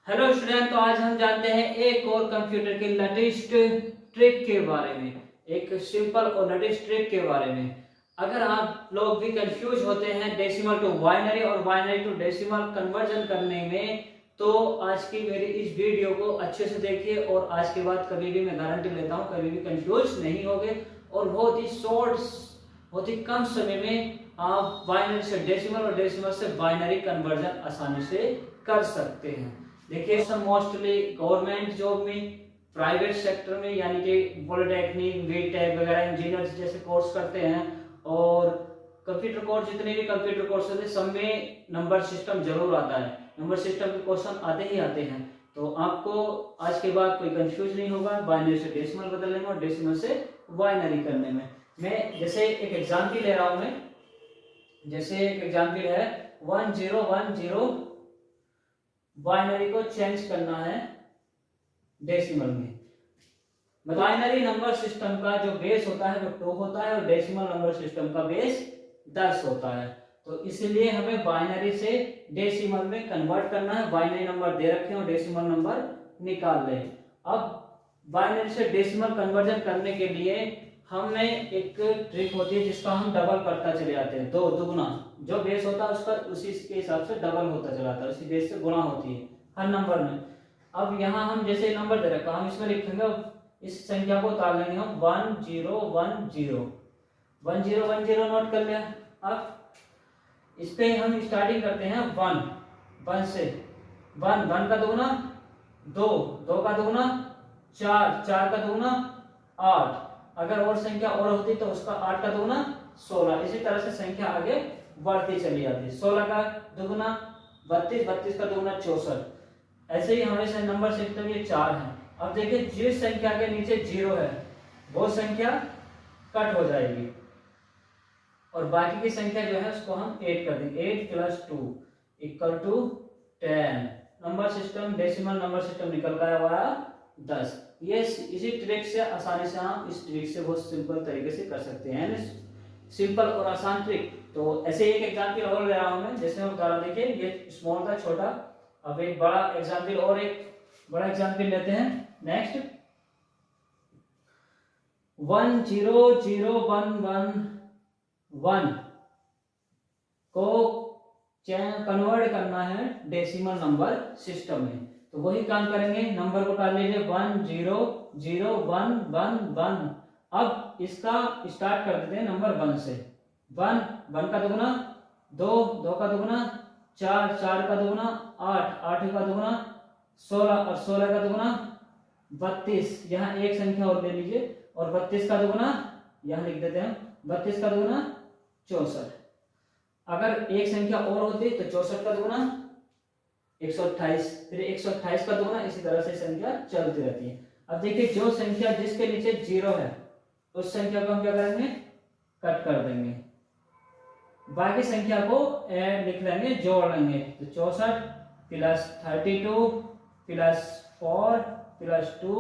Hello student, तो आज हम जानते हैं एक और कंप्यूटर के लेटेस्ट ट्रिक के बारे में, एक सिंपल और लेटेस्ट ट्रिक के बारे में। अगर आप लोग भी कंफ्यूज होते हैं डेसिमल टू बाइनरी और बाइनरी टू डेसिमल कन्वर्जन करने में, तो आज की मेरी इस वीडियो को अच्छे से देखिए और आज के बाद कभी भी मैं गारंटी लेता हूँ कभी भी कंफ्यूज नहीं होगे और बहुत ही शॉर्ट, बहुत ही कम समय में आप बाइनरी से डेसिमल और डेसिमल से बाइनरी कन्वर्जन आसानी से कर सकते हैं। देखिए मोस्टली गवर्नमेंट जॉब में, प्राइवेट सेक्टर में, यानी कि पॉलिटेक्निक, बीटेक वगैरह इंजीनियर जैसे कोर्स करते हैं और कंप्यूटर कोर्स, जितने भी कंप्यूटर कोर्स होते हैं सब में नंबर सिस्टम जरूर आता है। नंबर सिस्टम के क्वेश्चन आते ही आते हैं, तो आपको आज के बाद कोई कंफ्यूज नहीं होगा बाइनरी से डेसिमल बदलने में और डेसिमल से बाइनरी करने में। मैं जैसे एक एग्जाम्पल ले रहा हूं, मैं जैसे एक एग्जाम्पल है 1010 बाइनरी को चेंज करना है डेसिमल में। बाइनरी नंबर सिस्टम का जो बेस होता है वो 2 होता है और डेसिमल नंबर सिस्टम का बेस 10 होता है। तो इसलिए हमें बाइनरी से डेसिमल में कन्वर्ट करना है। बाइनरी नंबर दे रखे हैं और डेसिमल नंबर निकाल रहे हैं। अब बाइनरी से डेसिमल कन्वर्जन करने के लिए हमें एक ट्रिक होती है जिसका हम डबल करता चले जाते हैं। 2 दुगुना, जो बेस होता है उसका उसी के हिसाब से डबल होता चला जाता है, उसी बेस से गुणा होती है हर नंबर में। अब यहाँ हम जैसे नंबर दे रखा, हम इसमें लिखेंगे, इस संख्या को उतार लेंगे हम 1010 1010 नोट कर लिया। अब इस पे हम स्टार्टिंग करते हैं 1 से। 1 का दुगुना 2, 2 का दुगुना 4, 4 का दुगुना 8, अगर और संख्या और होती तो उसका 8 का दुगुना 16। इसी तरह से संख्या आगे बढ़ती चली जाती है। 16 का दुगुना 32, 32 का दुगुना 64। ऐसे ही हमेशा नंबर सिस्टम ये 4 है। अब देखिए जिस संख्या के नीचे 0 है वो संख्या कट हो जाएगी और बाकी की संख्या जो है उसको हम 8 कर देंगे। 8 + 2 = 10। Number system, decimal number system निकल गया हमारा 10। ये इसी ट्रिक से आसानी से हम इस ट्रिक से बहुत सिंपल तरीके से कर सकते हैं, सिंपल और आसान ट्रिक। तो ऐसे एक एग्जांपल और ले रहा हूं मैं, जैसे हम उदाहरण देखिए, ये स्मॉल था, छोटा। अब एक बड़ा एग्जांपल और एक बड़ा एग्जांपल लेते हैं। नेक्स्ट 100111 को कन्वर्ट करना है डेसिमल नंबर सिस्टम में। तो वही काम करेंगे, नंबर को डाल लीजिए 100111। अब इसका स्टार्ट कर देते हैं नंबर 1 से। 1 का दुगुना 2, 2 का दुगुना 4, 4 का दुगुना 8, 8 का दुगुना 16 और 16 का दुगुना 32। यहाँ एक संख्या और ले लीजिए और 32 का दुगुना यहाँ लिख देते हैं। 32 का दुगुना 64। अगर एक संख्या और होती तो 64 का दुगुना 128, फिर 128 का दुगुना, इसी तरह से संख्या चलती रहती है। अब देखिए जो संख्या जिसके नीचे 0 है उस संख्या को हम क्या करेंगे, कट कर देंगे, बाकी संख्या को लिख लेंगे, जोड़ लेंगे। तो 64 + 32 + 4 + 2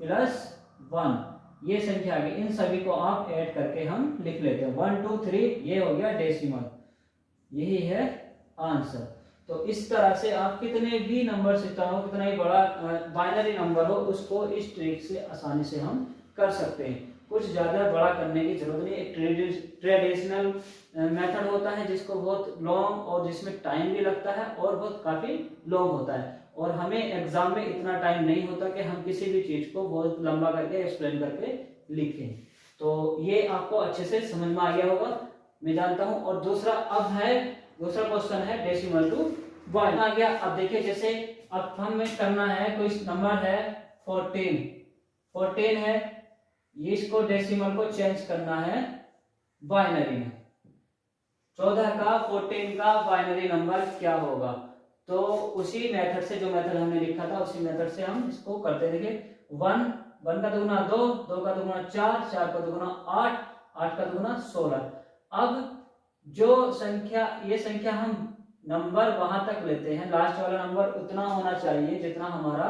+ 1, ये संख्या आ गई। इन सभी को आप ऐड करके हम लिख लेते हैं 1 2 3। ये हो गया डेसिमल, यही है आंसर। तो इस तरह से आप कितने भी नंबर सिस्टम हो, कितना ही बड़ा बाइनरी नंबर हो, उसको इस ट्रिक से आसानी से हम कर सकते हैं। कुछ ज्यादा बड़ा करने की जरूरत नहीं। एक ट्रेडिशनल मेथड होता है जिसको बहुत लॉन्ग और जिसमें टाइम भी लगता है और बहुत काफी लॉन्ग होता है, और हमें एग्जाम में इतना टाइम नहीं होता कि हम किसी भी चीज को बहुत लंबा करके एक्सप्लेन करके लिखें। तो ये आपको अच्छे से समझ में आ गया होगा, मैं जानता हूं। और दूसरा क्वेश्चन है डेसिमल टू बाइनरी आ गया। अब देखिए जैसे अब हमें करना है, कोई नंबर है 14 है, इसको डेसिमल को चेंज करना है बाइनरी में। 14 का 14 का बाइनरी नंबर क्या होगा? तो उसी मेथड से, जो मेथड हमने लिखा था उसी मेथड से हम इसको करते। देखिए 1 का दुगुना 2, 2 का दुगुना 4, 4 का दुगुना 8, 8 का दुगुना 16। अब जो संख्या, ये संख्या हम नंबर वहां तक लेते हैं, लास्ट वाला नंबर उतना होना चाहिए जितना हमारा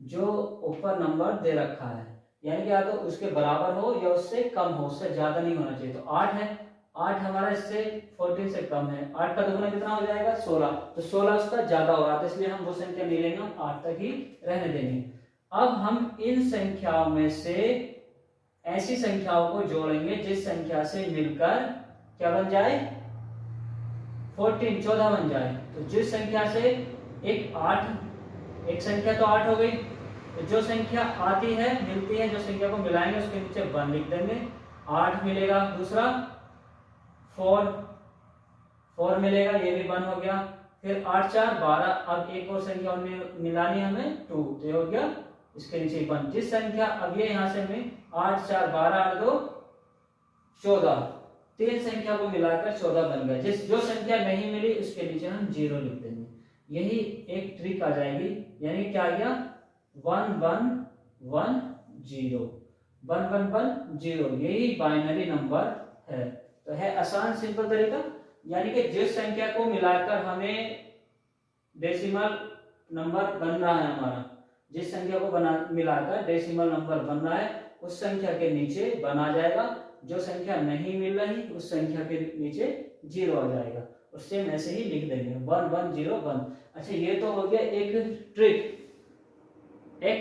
जो ऊपर नंबर दे रखा है, यानी कि या तो उसके बराबर हो या उससे कम हो, उससे ज्यादा नहीं होना चाहिए। तो 8 है, 8 हमारा इससे 14 से कम है, 8 का दुगुना कितना हो जाएगा 16, तो 16 उसका ज्यादा हो रहा था, इसलिए हम वो संख्या नहीं लेंगे, हम 8 तक ही रहने देंगे। अब हम इन संख्याओं में से ऐसी संख्याओं को जोड़ेंगे जिस संख्या से मिलकर क्या बन जाए 14 बन जाए। तो जिस संख्या से एक संख्या तो 8 हो गई, तो जो संख्या आती है मिलती है, जो संख्या को मिलाएंगे उसके नीचे 1 लिख देंगे, 8 मिलेगा। दूसरा 4 मिलेगा, ये भी 1 हो गया। फिर 8 4 12, अब एक और संख्या मिलानी हमें 2, तो ये हो गया इसके नीचे 1। जिस संख्या अब ये यहां से हमें 8 4 12 और 2 14, 3 संख्या को मिलाकर 14 बन गया। जो संख्या नहीं मिली उसके नीचे हम 0 लिख देंगे। यही एक ट्रिक आ जाएगी, यानी क्या आ गया 1 1 1 0, 1 1 1 0, यही बाइनरी नंबर है। तो है आसान सिंपल तरीका, यानी कि जिस संख्या को मिलाकर हमें डेसिमल नंबर बन रहा है, हमारा जिस संख्या को मिलाकर डेसिमल नंबर बन रहा है उस संख्या के नीचे 1 आ जाएगा, जो संख्या नहीं मिल रही उस संख्या के नीचे 0 आ जाएगा, और सेम ऐसे ही लिख देंगे 1 1 0 1। अच्छा, ये तो हो गया एक ट्रिक, एक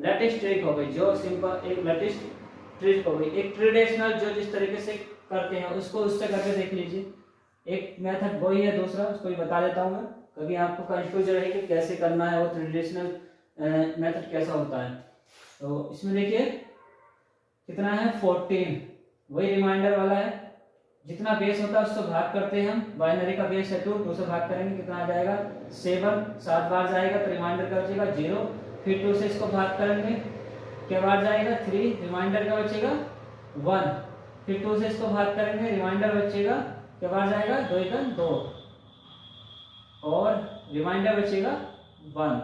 लेटेस्ट ट्रिक हो गई, जो सिंपल एक लेटेस्ट ट्रिक हो गई। एक ट्रेडिशनल जो जिस तरीके से करते हैं उसको उससे करके देख लीजिए। एक मेथड वही है, दूसरा उसको भी बता देता हूँ मैं, कभी आपको कंफ्यूज रहे कि कैसे करना है, वो ट्रेडिशनल मेथड कैसा होता है। तो इसमें देखिए कितना है 14, वही रिमाइंडर वाला है, जितना बेस होता है उससे भाग करते हैं हम, बाइनरी का बेस है 2 से भाग करेंगे कितना आ जाएगा 7, 7 बार जाएगा तो रिमाइंडर का बचेगा 0, फिर 2 से इसको भाग करेंगे क्या बार जाएगा 3, रिमाइंडर का बचेगा 1, फिर 2 से इसको भाग करेंगे रिमाइंडर बचेगा क्या बार जाएगा 2 1 2, और रिमाइंडर बचेगा 1।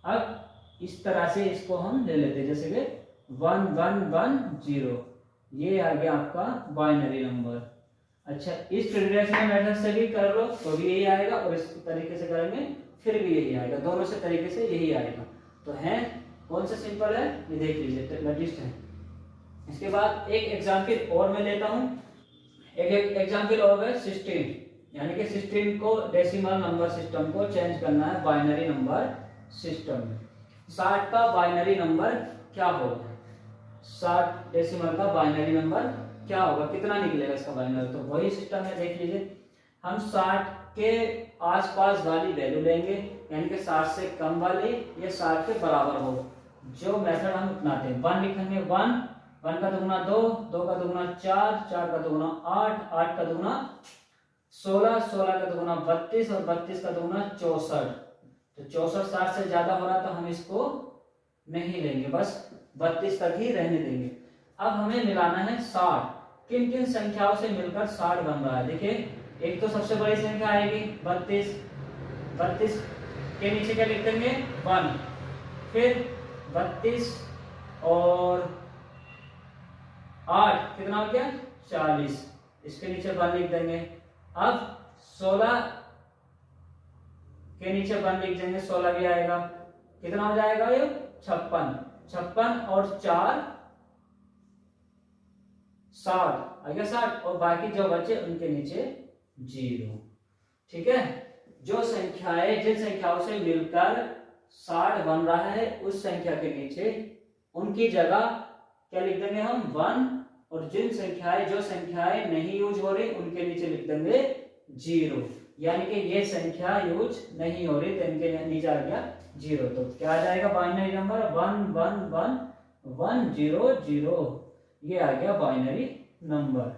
अब इस तरह से इसको हम ले लेते हैं, जैसे कि 1 1 1 0, ये आ गया आपका बाइनरी नंबर। अच्छा, इस ट्रेडिशनल मेथड से भी कर लो तो भी यही आएगा, और इस तरीके से करेंगे फिर भी यही आएगा, दोनों से तरीके से यही आएगा। तो है कौन सा सिंपल है ये देख लीजिए, लेटेस्ट है। इसके बाद एक एग्जाम्पल और मैं लेता हूँ, एक एग्जाम्पल और है 16, यानी कि 16 को डेसिमल नंबर सिस्टम को चेंज करना है बाइनरी नंबर सिस्टम में। 60 का बाइनरी नंबर क्या होगा, 60 डेसिमल का बाइनरी नंबर क्या होगा, कितना निकलेगा इसका बाइनरी, तो वही सिस्टम है देख लीजिए। हम 60 के आसपास वाली वैल्यू लेंगे, यानी कि 60 से कम वाली या 60 के बराबर हो, जो मेथड हम अपनाते हैं। 1 लिखेंगे 1, 1 का दुगुना 2, 2 का दुगुना 4, 4 का दुगुना 8, 8 का दुगुना 16, 16 का दुगुना 32 और 32 का दुगुना 64। तो 64 60 से ज्यादा हो रहा तो हम इसको नहीं लेंगे, बस 32 तक ही रहने देंगे। अब हमें मिलाना है 60, किन किन संख्याओं से मिलकर 60 बन रहा है। देखिए, एक तो सबसे बड़ी संख्या आएगी 32, 32 के नीचे क्या लिख देंगे 1, फिर 32 और 8 कितना हो गया 40, इसके नीचे 1 लिख देंगे। अब 16 के नीचे 1 लिख देंगे, 16 भी आएगा, कितना हो जाएगा ये 56, 56 और 4 60 आएगा 60, और बाकी जो बचे उनके नीचे 0। ठीक है, जो संख्याएं जिन संख्याओं से मिलकर 60 बन रहा है उस संख्या के नीचे उनकी जगह क्या लिख देंगे हम 1, और जिन संख्याएं जो संख्याएं नहीं यूज हो रही उनके नीचे लिख देंगे 0, यानी कि ये संख्या यूज नहीं हो रही तो इनके नीचे आ गया 0। तो क्या आ जाएगा बाइनरी नंबर 1 1 1 1 0 0, ये आ गया बाइनरी नंबर,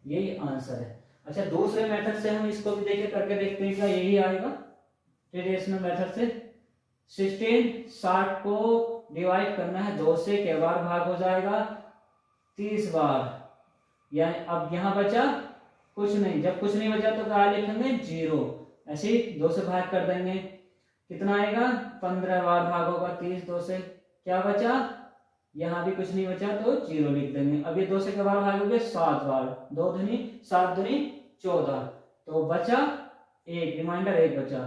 यही आंसर है। अच्छा, दूसरे मेथड से हम इसको भी देखिए करके देखते हैं क्या यही आएगा ट्रेडिशनल मेथड से। 16 60 को डिवाइड करना है 2 से, कै बार भाग हो जाएगा 30 बार, यानी अब यहां बचा कुछ नहीं, जब कुछ नहीं बचा तो क्या लिखेंगे 0, ऐसे ही 2 से भाग कर देंगे, कितना आएगा 15 बार भाग होगा 30 2 से, क्या बचा यहाँ भी कुछ नहीं बचा तो 0 लिख देंगे। अब ये 2 से क्या बार भागोगे 7 बार, 2 दूनी 7 दूनी 14, तो बचा 1, रिमाइंडर 1 बचा।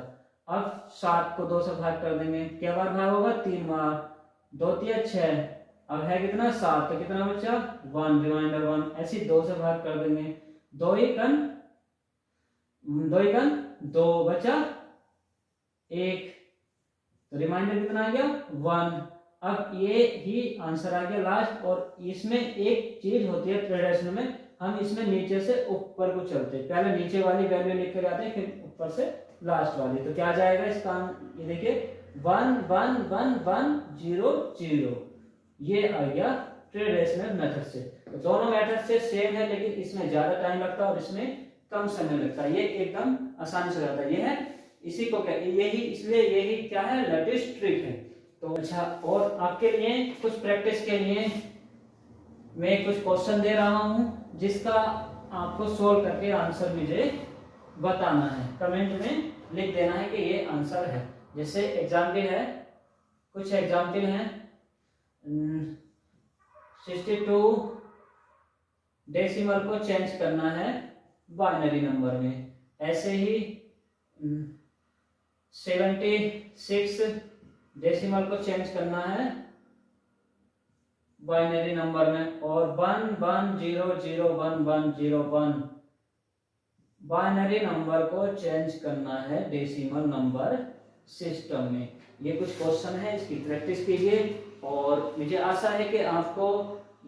अब 7 को 2 से भाग कर देंगे, क्या बार भाग होगा 3 बार, 2 3 6, अब है कितना 7, तो कितना बचा 1, रिमाइंडर 1, ऐसे 2 से भाग कर देंगे, दो ही कन दो बचा एक, तो रिमाइंडर कितना आ गया 1। अब ये ही आंसर आ गया लास्ट। और इसमें एक चीज होती है ट्रेडिशनल में, हम इसमें नीचे से ऊपर को चलते हैं, पहले नीचे वाली वैल्यू लिख कर आते हैं फिर ऊपर से लास्ट वाली। तो क्या आ जाएगा इसका, ये देखिए 1 1 1 1 0 0, ये आ गया ट्रेडिशनल मेथड से। तो दोनों मेथड से सेम है, लेकिन इसमें ज्यादा टाइम लगता है और इसमें कम समय लगता है। ये एकदम आसानी से हो जाता है। ये है इसी को क्या, यही इसलिए यही क्या है, लेटेस्ट ट्रिक है। तो अच्छा, और आपके लिए कुछ प्रैक्टिस के लिए मैं कुछ क्वेश्चन दे रहा हूं, जिसका आपको सोल्व करके आंसर मुझे बताना है, कमेंट में लिख देना है कि ये आंसर है। जैसे एग्जाम्पल है, कुछ एग्जाम्पल हैं, 62 डेसिमल को चेंज करना है बाइनरी नंबर में। ऐसे ही 76 डेसिमल को चेंज करना है बाइनरी नंबर में। और 1 1 0 0 1 1 0 1 बाइनरी नंबर को चेंज करना है डेसिमल नंबर सिस्टम में। ये कुछ क्वेश्चन है, इसकी प्रैक्टिस कीजिए और मुझे आशा है कि आपको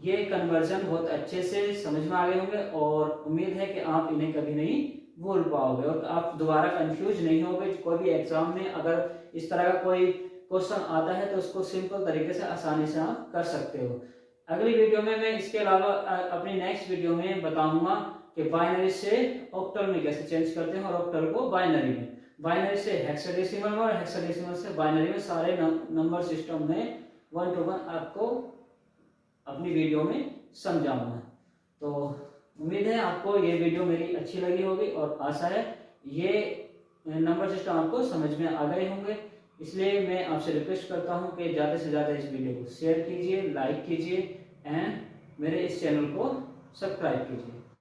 ये कन्वर्जन बहुत अच्छे से समझ में आ गए होंगे और उम्मीद है कि आप इन्हें कभी नहीं भूल पाओगे और आप दोबारा कंफ्यूज नहीं होगे। कोई भी एग्जाम में अगर इस तरह का कोई क्वेश्चन आता है तो उसको सिंपल तरीके से आसानी से आप कर सकते हो। अगली वीडियो में मैं इसके अलावा अपनी नेक्स्ट वीडियो में बताऊंगा कि बाइनरी से ऑक्टल में कैसे चेंज करते हैं और ऑक्टल को बाइनरी में, बाइनरी से हेक्साडेसिमल में और हेक्साडेसिमल से बाइनरी में, सारे नंबर सिस्टम में 1 to 1 आपको अपनी वीडियो में समझाऊंगा। तो उम्मीद है आपको ये वीडियो मेरी अच्छी लगी होगी और आशा है ये नंबर सिस्टम आपको समझ में आ गए होंगे। इसलिए मैं आपसे रिक्वेस्ट करता हूं कि ज़्यादा से ज़्यादा इस वीडियो को शेयर कीजिए, लाइक कीजिए एंड मेरे इस चैनल को सब्सक्राइब कीजिए।